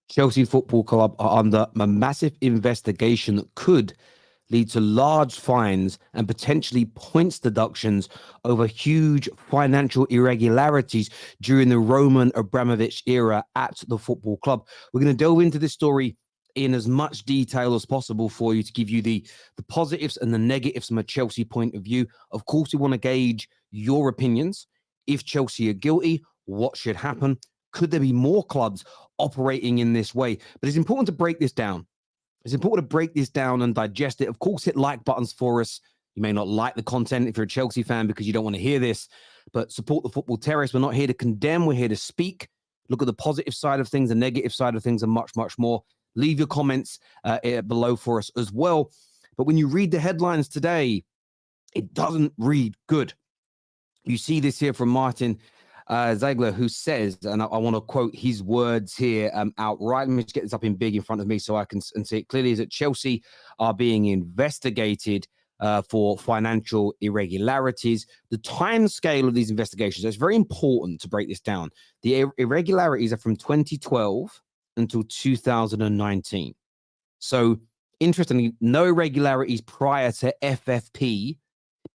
Chelsea Football Club are under a massive investigation that could lead to large fines and potentially points deductions over huge financial irregularities during the Roman Abramovich era at the football club. We're going to delve into this story in as much detail as possible for you to give you the positives and the negatives from a Chelsea point of view. Of course, we want to gauge your opinions. If Chelsea are guilty, what should happen? Could there be more clubs operating in this way? But it's important to break this down. It's important to break this down and digest it. Of course, hit like buttons for us. You may not like the content if you're a Chelsea fan because you don't want to hear this, but support the Football Terrace. We're not here to condemn. We're here to speak, look at the positive side of things, the negative side of things, and much, much more. Leave your comments below for us as well. But when you read the headlines today, it doesn't read good. You see this here from Martin Ziegler, who says, and I want to quote his words here outright. Let me just get this up in big in front of me so I can see it clearly, is that Chelsea are being investigated for financial irregularities. The time scale of these investigations, so it's very important to break this down. The irregularities are from 2012 until 2019. So, interestingly, no irregularities prior to FFP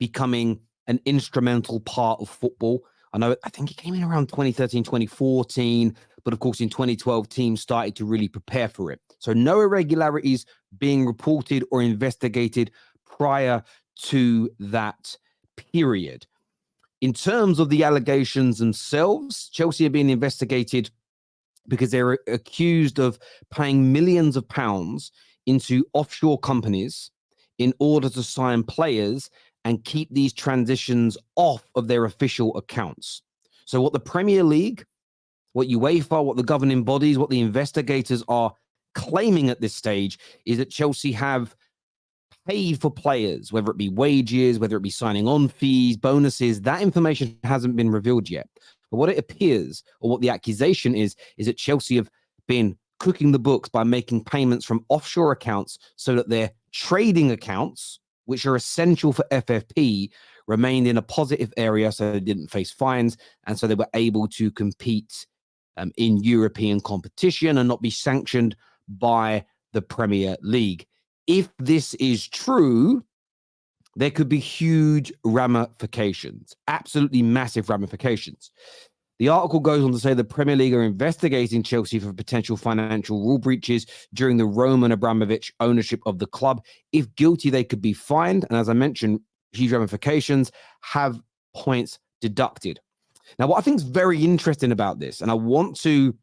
becoming an instrumental part of football. I think it came in around 2013, 2014, but of course in 2012, teams started to really prepare for it. So no irregularities being reported or investigated prior to that period. In terms of the allegations themselves, Chelsea are being investigated because they're accused of paying millions of pounds into offshore companies in order to sign players and keep these transitions off of their official accounts. So what the Premier League, what UEFA, what the governing bodies, what the investigators are claiming at this stage is that Chelsea have paid for players, whether it be wages, whether it be signing on fees, bonuses. That information hasn't been revealed yet. But what it appears, or what the accusation is that Chelsea have been cooking the books by making payments from offshore accounts so that their trading accounts, which are essential for FFP, remained in a positive area so they didn't face fines, and so they were able to compete in European competition and not be sanctioned by the Premier League. If this is true, there could be huge ramifications, absolutely massive ramifications. The article goes on to say the Premier League are investigating Chelsea for potential financial rule breaches during the Roman Abramovich ownership of the club. If guilty, they could be fined. And as I mentioned, huge ramifications, have points deducted. Now, what I think is very interesting about this, and I want to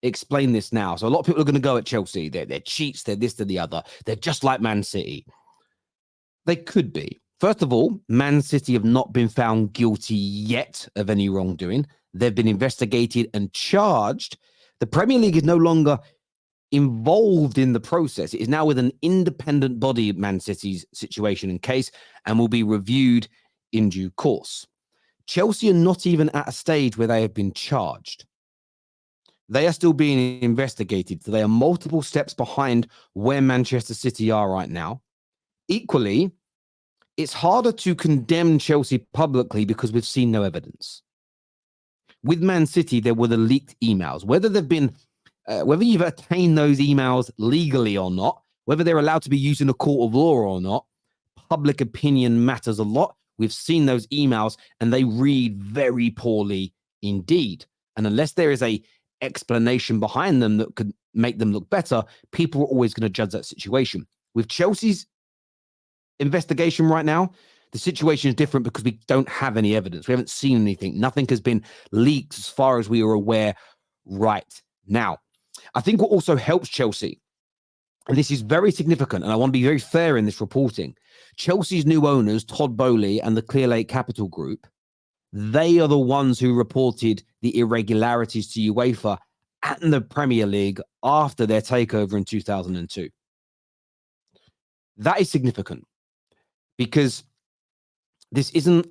explain this now. So a lot of people are going to go at Chelsea. They're cheats. They're this, they're the other. They're just like Man City. They could be. First of all, Man City have not been found guilty yet of any wrongdoing. They've been investigated and charged. The Premier League is no longer involved in the process. It is now with an independent body, Man City's situation and case, and will be reviewed in due course. Chelsea are not even at a stage where they have been charged. They are still being investigated. So they are multiple steps behind where Manchester City are right now. Equally, it's harder to condemn Chelsea publicly because we've seen no evidence. With Man City, there were the leaked emails. Whether they've been, whether you've attained those emails legally or not, whether they're allowed to be used in a court of law or not, public opinion matters a lot. We've seen those emails and they read very poorly indeed. And unless there is a explanation behind them that could make them look better, people are always going to judge that situation. With Chelsea's investigation right now, the situation is different because we don't have any evidence. We haven't seen anything. Nothing has been leaked as far as we are aware right now. I think what also helps Chelsea, and this is very significant, and I want to be very fair in this reporting, Chelsea's new owners, Todd Boehly and the Clear Lake Capital Group, they are the ones who reported the irregularities to UEFA and the Premier League after their takeover in 2002. That is significant because this isn't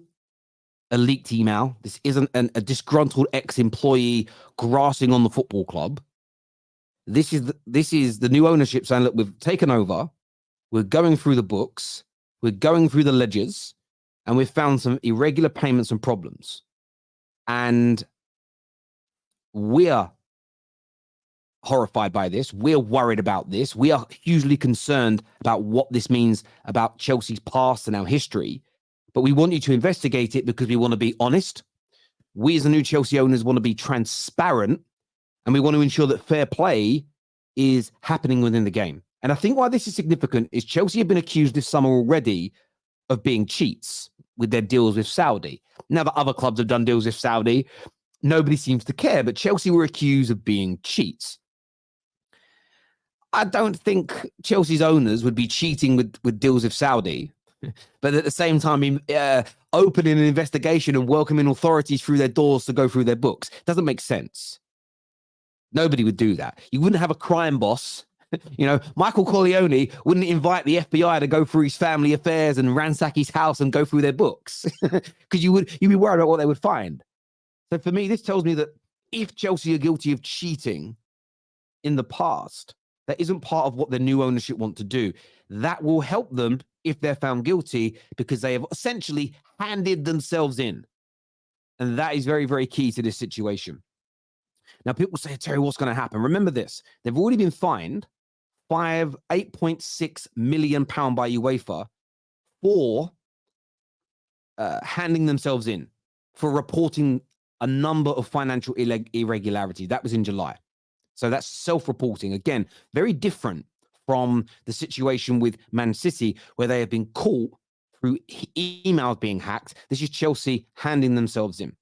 a leaked email. This isn't a disgruntled ex-employee grassing on the football club. This is the new ownership saying, look, we've taken over. We're going through the books. We're going through the ledgers. And we've found some irregular payments and problems. And we're horrified by this. We're worried about this. We are hugely concerned about what this means about Chelsea's past and our history. But we want you to investigate it because we want to be honest. We as the new Chelsea owners want to be transparent, and we want to ensure that fair play is happening within the game. And I think why this is significant is Chelsea have been accused this summer already of being cheats with their deals with Saudi. Now that other clubs have done deals with Saudi, nobody seems to care, but Chelsea were accused of being cheats. I don't think Chelsea's owners would be cheating with deals with Saudi, but at the same time, opening an investigation and welcoming authorities through their doors to go through their books doesn't make sense. Nobody would do that. You wouldn't have a crime boss. You know, Michael Corleone wouldn't invite the FBI to go through his family affairs and ransack his house and go through their books because you'd be worried about what they would find. So for me, this tells me that if Chelsea are guilty of cheating in the past, that isn't part of what the new ownership want to do. That will help them if they're found guilty because they have essentially handed themselves in. And that is very, very key to this situation. Now, people say, Terry, what's going to happen? Remember this. They've already been fined £8.6 million by UEFA for handing themselves in, for reporting a number of financial irregularities. That was in July. So that's self-reporting. Again, very different from the situation with Man City, where they have been caught through emails being hacked. This is Chelsea handing themselves in.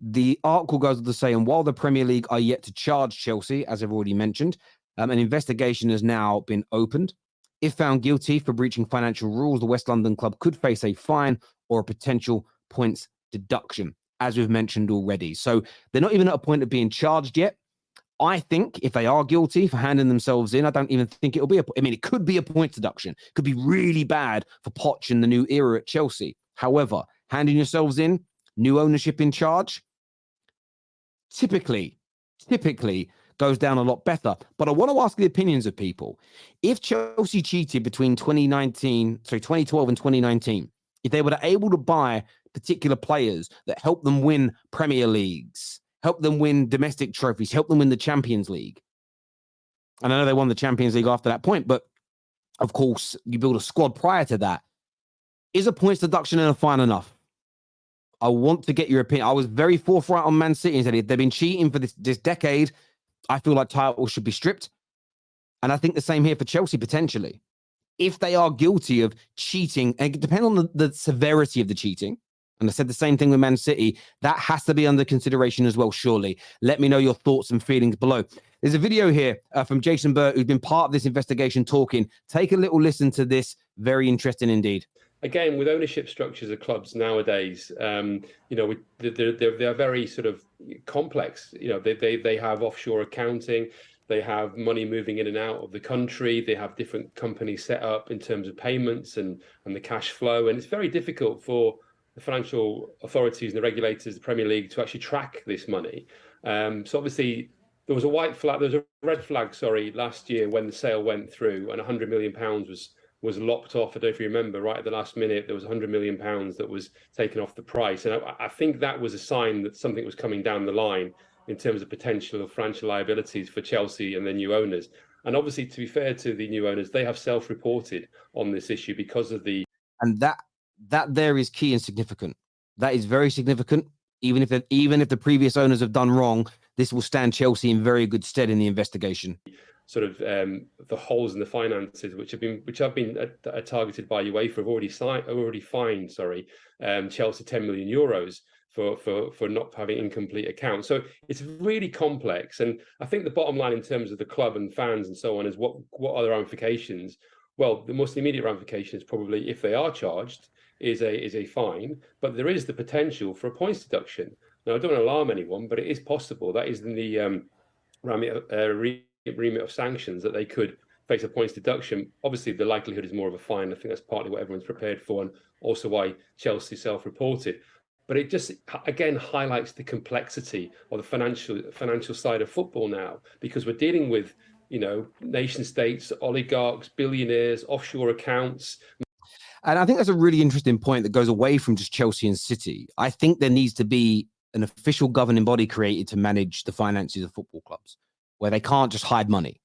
The article goes on to say, and while the Premier League are yet to charge Chelsea, as I've already mentioned, an investigation has now been opened. If found guilty for breaching financial rules, the West London club could face a fine or a potential points deduction, as we've mentioned already. So they're not even at a point of being charged yet. I think if they are guilty for handing themselves in, I don't even think it'll be it could be a points deduction. It could be really bad for Poch in the new era at Chelsea. However, handing yourselves in, new ownership in charge, typically goes down a lot better. But I want to ask the opinions of people. If Chelsea cheated between 2012 and 2019, if they were able to buy particular players that help them win Premier Leagues, help them win domestic trophies, help them win the Champions League. And I know they won the Champions League after that point, but of course, you build a squad prior to that. Is a points deduction and a fine enough? I want to get your opinion. I was very forthright on Man City and said if they've been cheating for this decade, I feel like titles should be stripped. And I think the same here for Chelsea, potentially. If they are guilty of cheating, and it depends on the severity of the cheating, and I said the same thing with Man City, that has to be under consideration as well, surely. Let me know your thoughts and feelings below. There's a video here from Jason Burt, who's been part of this investigation, talking. Take a little listen to this. Very interesting indeed. Again, with ownership structures of clubs nowadays, they're very sort of complex. You know, they have offshore accounting. They have money moving in and out of the country. They have different companies set up in terms of payments and the cash flow. And it's very difficult for the financial authorities and the regulators, the Premier League, to actually track this money. So obviously there was a red flag, last year when the sale went through and £100 million was lopped off. I don't know if you remember, right at the last minute, there was £100 million that was taken off the price. And I think that was a sign that something was coming down the line in terms of potential of financial liabilities for Chelsea and their new owners. And obviously, to be fair to the new owners, they have self-reported on this issue because of the... And that there is key and significant. That is very significant. Even if the previous owners have done wrong, this will stand Chelsea in very good stead in the investigation. Sort of the holes in the finances, which have been targeted by UEFA, have already fined Chelsea €10 million for not having incomplete accounts. So it's really complex, and I think the bottom line in terms of the club and fans and so on is what are the ramifications? Well, the most immediate ramification is probably, if they are charged, is a fine, but there is the potential for a points deduction. Now, I don't want to alarm anyone, but it is possible. That is in the remit of sanctions, that they could face a points deduction. Obviously, the likelihood is more of a fine. I think that's partly what everyone's prepared for, and also why Chelsea self-reported. But it just, again, highlights the complexity of the financial side of football now, because we're dealing with, nation states, oligarchs, billionaires, offshore accounts. And I think that's a really interesting point that goes away from just Chelsea and City. I think there needs to be an official governing body created to manage the finances of football clubs. where they can't just hide money.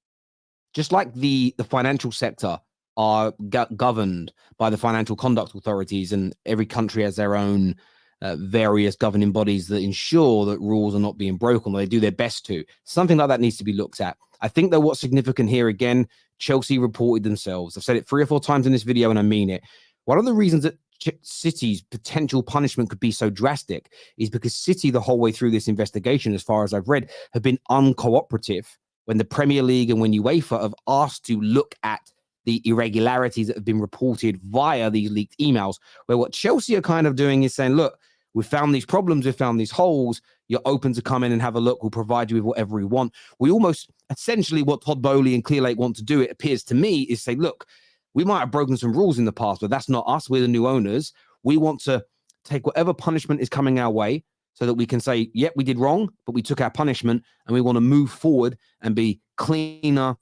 Just like the financial sector are governed by the financial conduct authorities, and every country has their own various governing bodies that ensure that rules are not being broken, or they do their best to. Something like that needs to be looked at. I think that what's significant here, again, Chelsea reported themselves. I've said it 3 or 4 times in this video, and I mean it. One of the reasons that City's potential punishment could be so drastic is because City, the whole way through this investigation, as far as I've read, have been uncooperative when the Premier League and when UEFA have asked to look at the irregularities that have been reported via these leaked emails, where what Chelsea are kind of doing is saying, look, we've found these problems, we've found these holes, you're open to come in and have a look, we'll provide you with whatever we want. We almost, essentially what Todd Bowley and Clearlake want to do, it appears to me, is say, look, we might have broken some rules in the past, but that's not us, we're the new owners. We want to take whatever punishment is coming our way so that we can say, yep, we did wrong, but we took our punishment, and we want to move forward and be cleaner,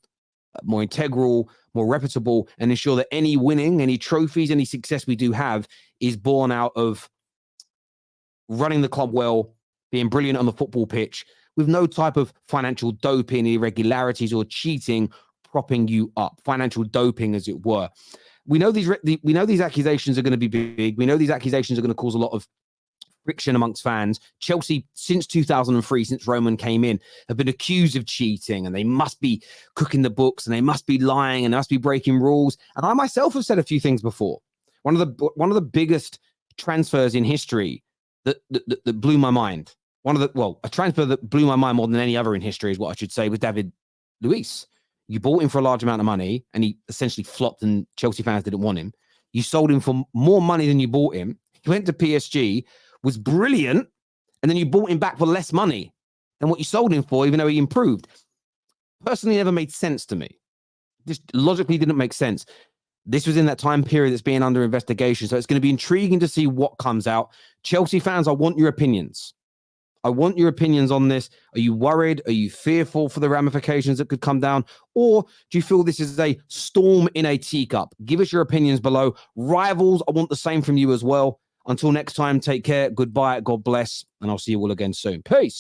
more integral, more reputable, and ensure that any winning, any trophies, any success we do have is born out of running the club well, being brilliant on the football pitch, with no type of financial doping, irregularities, or cheating propping you up, financial doping, as it were. We know these accusations are going to be big. We know these accusations are going to cause a lot of friction amongst fans. Chelsea, since 2003, since Roman came in, have been accused of cheating, and they must be cooking the books, and they must be lying, and they must be breaking rules. And I myself have said a few things before. One of the biggest transfers in history that blew my mind. A transfer that blew my mind more than any other in history is what I should say, was David Luiz. You bought him for a large amount of money, and he essentially flopped, and Chelsea fans didn't want him. You sold him for more money than you bought him. He went to PSG, was brilliant, and then you bought him back for less money than what you sold him for, even though he improved. Personally, never made sense to me. Just logically didn't make sense. This was in that time period that's being under investigation, so it's going to be intriguing to see what comes out. Chelsea fans, I want your opinions. I want your opinions on this. Are you worried? Are you fearful for the ramifications that could come down? Or do you feel this is a storm in a teacup? Give us your opinions below. Rivals, I want the same from you as well. Until next time, take care. Goodbye. God bless. And I'll see you all again soon. Peace.